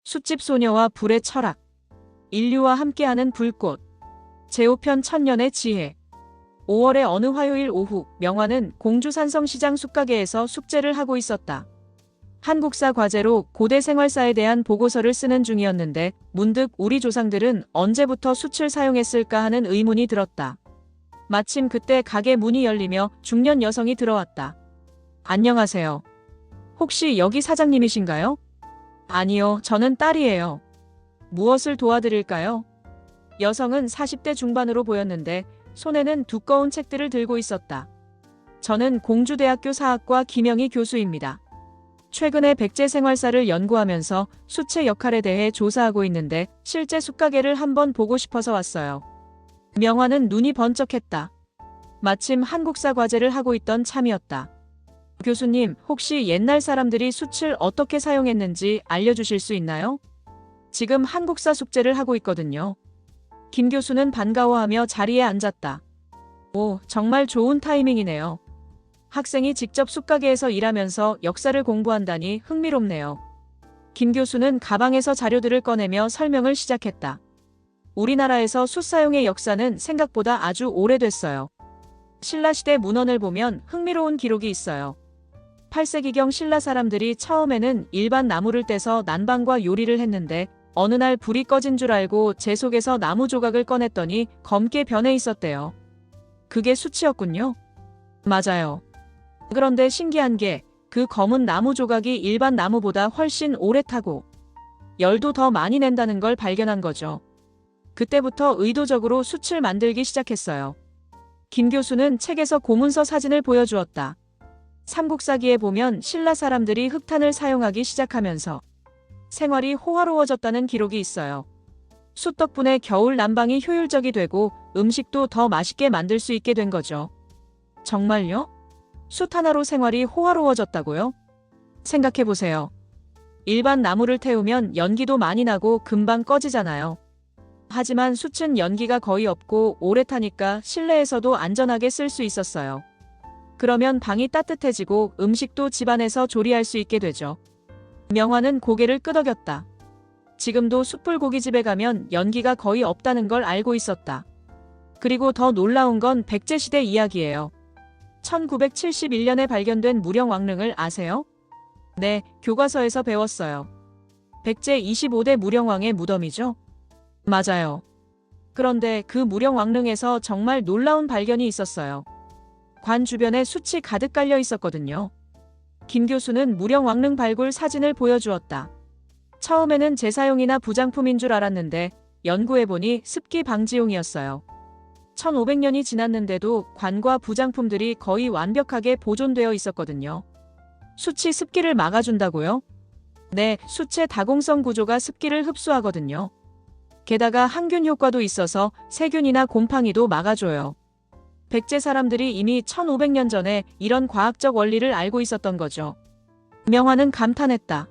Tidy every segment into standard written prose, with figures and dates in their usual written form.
숯집 소녀와 불의 철학. 인류와 함께하는 불꽃. 제5편 천년의 지혜. 5월의 어느 화요일 오후, 명화는 공주산성시장 숯가게에서 숙제를 하고 있었다. 한국사 과제로 고대 생활사에 대한 보고서를 쓰는 중이었는데 문득 우리 조상들은 언제부터 숯을 사용했을까 하는 의문이 들었다. 마침 그때 가게 문이 열리며 중년 여성이 들어왔다. 안녕하세요. 혹시 여기 사장님이신가요? 아니요, 저는 딸이에요. 무엇을 도와드릴까요? 여성은 40대 중반으로 보였는데 손에는 두꺼운 책들을 들고 있었다. 저는 공주대학교 사학과 김영희 교수입니다. 최근에 백제 생활사를 연구하면서 숯의 역할에 대해 조사하고 있는데 실제 숯가게를 한번 보고 싶어서 왔어요. 명화는 눈이 번쩍했다. 마침 한국사 과제를 하고 있던 참이었다. 교수님, 혹시 옛날 사람들이 숯을 어떻게 사용했는지 알려주실 수 있나요? 지금 한국사 숙제를 하고 있거든요. 김 교수는 반가워하며 자리에 앉았다. 오, 정말 좋은 타이밍이네요. 학생이 직접 숯가게에서 일하면서 역사를 공부한다니 흥미롭네요. 김 교수는 가방에서 자료들을 꺼내며 설명을 시작했다. 우리나라에서 숯 사용의 역사는 생각보다 아주 오래됐어요. 신라시대 문헌을 보면 흥미로운 기록이 있어요. 8세기경 신라 사람들이 처음에는 일반 나무를 떼서 난방과 요리를 했는데 어느 날 불이 꺼진 줄 알고 재 속에서 나무 조각을 꺼냈더니 검게 변해 있었대요. 그게 숯이었군요. 맞아요. 그런데 신기한 게 그 검은 나무 조각이 일반 나무보다 훨씬 오래 타고 열도 더 많이 낸다는 걸 발견한 거죠. 그때부터 의도적으로 숯을 만들기 시작했어요. 김 교수는 책에서 고문서 사진을 보여주었다. 삼국사기에 보면 신라 사람들이 흙탄을 사용하기 시작하면서 생활이 호화로워졌다는 기록이 있어요. 숯 덕분에 겨울 난방이 효율적이 되고 음식도 더 맛있게 만들 수 있게 된 거죠. 정말요? 숯 하나로 생활이 호화로워졌다고요? 생각해보세요. 일반 나무를 태우면 연기도 많이 나고 금방 꺼지잖아요. 하지만 숯은 연기가 거의 없고 오래 타니까 실내에서도 안전하게 쓸 수 있었어요. 그러면 방이 따뜻해지고 음식도 집안에서 조리할 수 있게 되죠. 명화는 고개를 끄덕였다. 지금도 숯불고기집에 가면 연기가 거의 없다는 걸 알고 있었다. 그리고 더 놀라운 건 백제시대 이야기예요. 1971년에 발견된 무령왕릉을 아세요? 네, 교과서에서 배웠어요. 백제 25대 무령왕의 무덤이죠? 맞아요. 그런데 그 무령왕릉에서 정말 놀라운 발견이 있었어요. 관 주변에 숯이 가득 깔려 있었거든요. 김 교수는 무령왕릉 발굴 사진을 보여주었다. 처음에는 제사용이나 부장품인 줄 알았는데 연구해보니 습기 방지용이었어요. 1500년이 지났는데도 관과 부장품들이 거의 완벽하게 보존되어 있었거든요. 숯이 습기를 막아준다고요? 네, 숯의 다공성 구조가 습기를 흡수하거든요. 게다가 항균 효과도 있어서 세균이나 곰팡이도 막아줘요. 백제 사람들이 이미 1500년 전에 이런 과학적 원리를 알고 있었던 거죠. 명화는 감탄했다.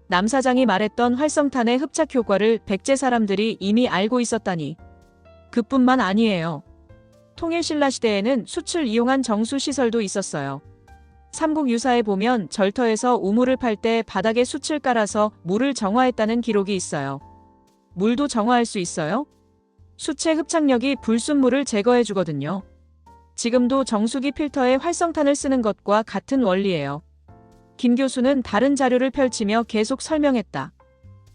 남 사장이 말했던 활성탄의 흡착 효과를 백제 사람들이 이미 알고 있었다니. 그뿐만 아니에요. 통일신라 시대에는 숯을 이용한 정수시설도 있었어요. 삼국유사에 보면 절터에서 우물을 팔 때 바닥에 숯을 깔아서 물을 정화했다는 기록이 있어요. 물도 정화할 수 있어요? 숯의 흡착력이 불순물을 제거해주거든요. 지금도 정수기 필터에 활성탄을 쓰는 것과 같은 원리예요. 김 교수는 다른 자료를 펼치며 계속 설명했다.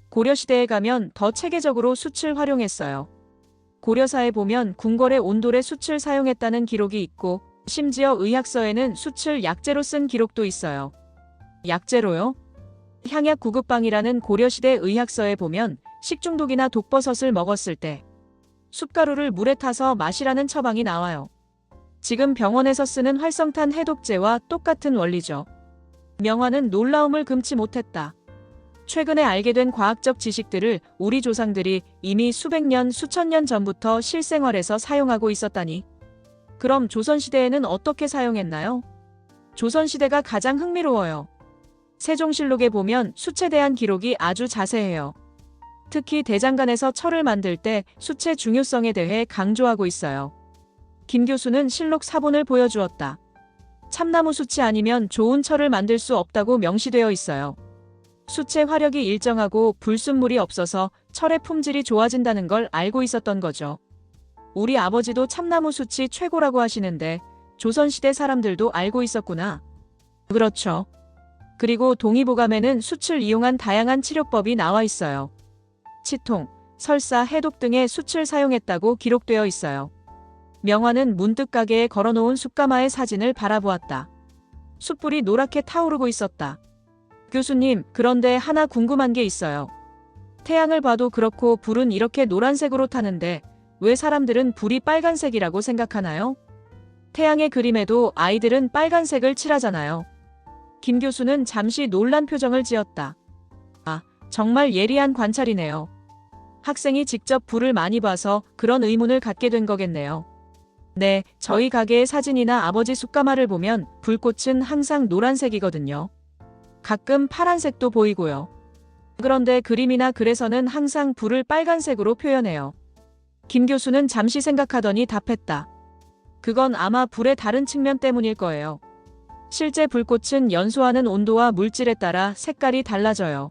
고려시대에 가면 더 체계적으로 숯을 활용했어요. 고려사에 보면 궁궐의 온돌에 숯을 사용했다는 기록이 있고 심지어 의학서에는 숯을 약재로 쓴 기록도 있어요. 약재로요? 향약 구급방이라는 고려시대 의학서에 보면 식중독이나 독버섯을 먹었을 때 숯가루를 물에 타서 마시라는 처방이 나와요. 지금 병원에서 쓰는 활성탄 해독제와 똑같은 원리죠. 명화는 놀라움을 금치 못했다. 최근에 알게 된 과학적 지식들을 우리 조상들이 이미 수백 년, 수천 년 전부터 실생활에서 사용하고 있었다니. 그럼 조선시대에는 어떻게 사용했나요? 조선시대가 가장 흥미로워요. 세종실록에 보면 숯에 대한 기록이 아주 자세해요. 특히 대장간에서 철을 만들 때 숯의 중요성에 대해 강조하고 있어요. 김 교수는 실록 사본을 보여주었다. 참나무 숯이 아니면 좋은 철을 만들 수 없다고 명시되어 있어요. 숯의 화력이 일정하고 불순물이 없어서 철의 품질이 좋아진다는 걸 알고 있었던 거죠. 우리 아버지도 참나무 숯이 최고라고 하시는데 조선시대 사람들도 알고 있었구나. 그렇죠. 그리고 동의보감에는 숯을 이용한 다양한 치료법이 나와 있어요. 치통, 설사, 해독 등의 숯을 사용했다고 기록되어 있어요. 명화는 문득 가게에 걸어놓은 숯가마의 사진을 바라보았다. 숯불이 노랗게 타오르고 있었다. 교수님, 그런데 하나 궁금한 게 있어요. 태양을 봐도 그렇고 불은 이렇게 노란색으로 타는데 왜 사람들은 불이 빨간색이라고 생각하나요? 태양의 그림에도 아이들은 빨간색을 칠하잖아요. 김 교수는 잠시 놀란 표정을 지었다. 아, 정말 예리한 관찰이네요. 학생이 직접 불을 많이 봐서 그런 의문을 갖게 된 거겠네요. 네, 저희 가게의 사진이나 아버지 숯가마를 보면 불꽃은 항상 노란색이거든요. 가끔 파란색도 보이고요. 그런데 그림이나 글에서는 항상 불을 빨간색으로 표현해요. 김 교수는 잠시 생각하더니 답했다. 그건 아마 불의 다른 측면 때문일 거예요. 실제 불꽃은 연소하는 온도와 물질에 따라 색깔이 달라져요.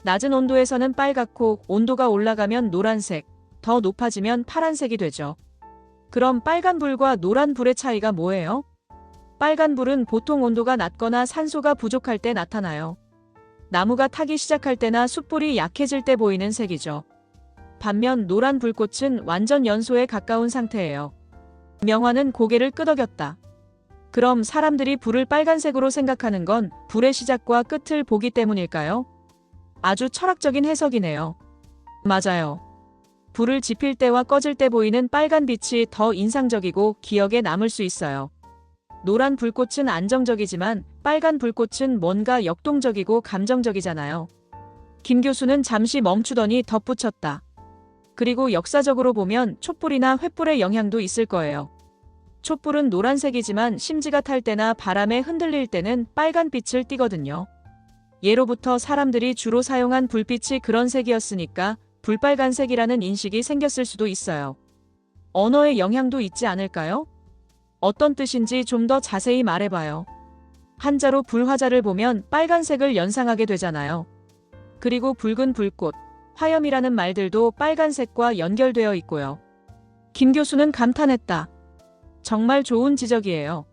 낮은 온도에서는 빨갛고 온도가 올라가면 노란색, 더 높아지면 파란색이 되죠. 그럼 빨간 불과 노란 불의 차이가 뭐예요? 빨간 불은 보통 온도가 낮거나 산소가 부족할 때 나타나요. 나무가 타기 시작할 때나 숯불이 약해질 때 보이는 색이죠. 반면 노란 불꽃은 완전 연소에 가까운 상태예요. 명화는 고개를 끄덕였다. 그럼 사람들이 불을 빨간색으로 생각하는 건 불의 시작과 끝을 보기 때문일까요? 아주 철학적인 해석이네요. 맞아요. 불을 지필 때와 꺼질 때 보이는 빨간 빛이 더 인상적이고 기억에 남을 수 있어요. 노란 불꽃은 안정적이지만 빨간 불꽃은 뭔가 역동적이고 감정적이잖아요. 김 교수는 잠시 멈추더니 덧붙였다. 그리고 역사적으로 보면 촛불이나 횃불의 영향도 있을 거예요. 촛불은 노란색이지만 심지가 탈 때나 바람에 흔들릴 때는 빨간 빛을 띠거든요. 예로부터 사람들이 주로 사용한 불빛이 그런 색이었으니까 불빨간색이라는 인식이 생겼을 수도 있어요. 언어의 영향도 있지 않을까요? 어떤 뜻인지 좀 더 자세히 말해봐요. 한자로 불화자를 보면 빨간색을 연상하게 되잖아요. 그리고 붉은 불꽃, 화염이라는 말들도 빨간색과 연결되어 있고요. 김 교수는 감탄했다. 정말 좋은 지적이에요.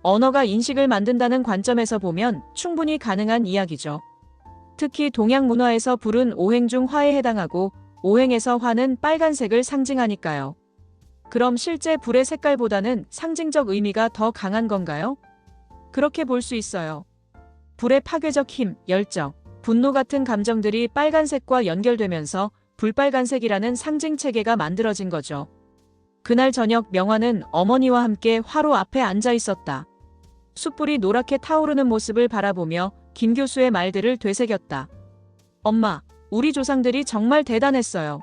언어가 인식을 만든다는 관점에서 보면 충분히 가능한 이야기죠. 특히 동양 문화에서 불은 오행 중 화에 해당하고 오행에서 화는 빨간색을 상징하니까요. 그럼 실제 불의 색깔보다는 상징적 의미가 더 강한 건가요? 그렇게 볼 수 있어요. 불의 파괴적 힘, 열정, 분노 같은 감정들이 빨간색과 연결되면서 불빨간색이라는 상징 체계가 만들어진 거죠. 그날 저녁 명화는 어머니와 함께 화로 앞에 앉아 있었다. 숯불이 노랗게 타오르는 모습을 바라보며 김 교수의 말들을 되새겼다. 엄마, 우리 조상들이 정말 대단했어요.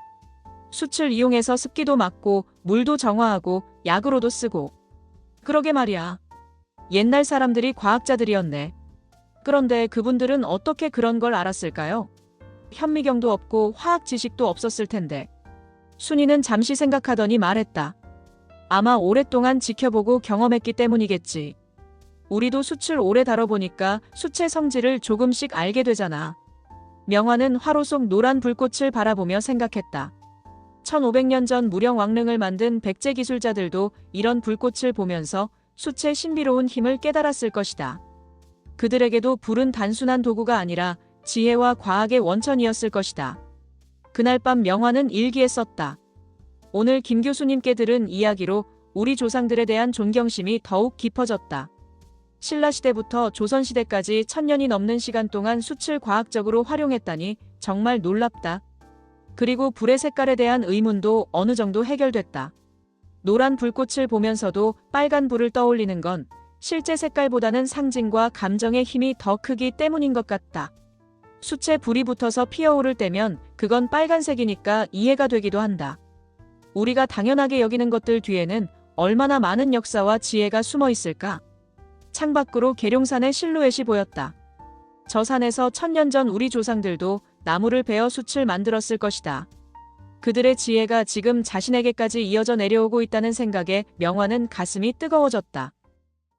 숯을 이용해서 습기도 막고 물도 정화하고 약으로도 쓰고. 그러게 말이야. 옛날 사람들이 과학자들이었네. 그런데 그분들은 어떻게 그런 걸 알았을까요? 현미경도 없고 화학 지식도 없었을 텐데. 순이는 잠시 생각하더니 말했다. 아마 오랫동안 지켜보고 경험했기 때문이겠지. 우리도 숯을 오래 다뤄보니까 숯의 성질을 조금씩 알게 되잖아. 명화는 화로 속 노란 불꽃을 바라보며 생각했다. 1500년 전 무령 왕릉을 만든 백제 기술자들도 이런 불꽃을 보면서 숯의 신비로운 힘을 깨달았을 것이다. 그들에게도 불은 단순한 도구가 아니라 지혜와 과학의 원천이었을 것이다. 그날 밤 명화는 일기에 썼다. 오늘 김 교수님께 들은 이야기로 우리 조상들에 대한 존경심이 더욱 깊어졌다. 신라시대부터 조선시대까지 1000년이 넘는 시간 동안 숯을 과학적으로 활용했다니 정말 놀랍다. 그리고 불의 색깔에 대한 의문도 어느 정도 해결됐다. 노란 불꽃을 보면서도 빨간 불을 떠올리는 건 실제 색깔보다는 상징과 감정의 힘이 더 크기 때문인 것 같다. 숯에 불이 붙어서 피어오를 때면 그건 빨간색이니까 이해가 되기도 한다. 우리가 당연하게 여기는 것들 뒤에는 얼마나 많은 역사와 지혜가 숨어 있을까? 창밖으로 계룡산의 실루엣이 보였다. 저 산에서 1000년 전 우리 조상들도 나무를 베어 숯을 만들었을 것이다. 그들의 지혜가 지금 자신에게까지 이어져 내려오고 있다는 생각에 명화는 가슴이 뜨거워졌다.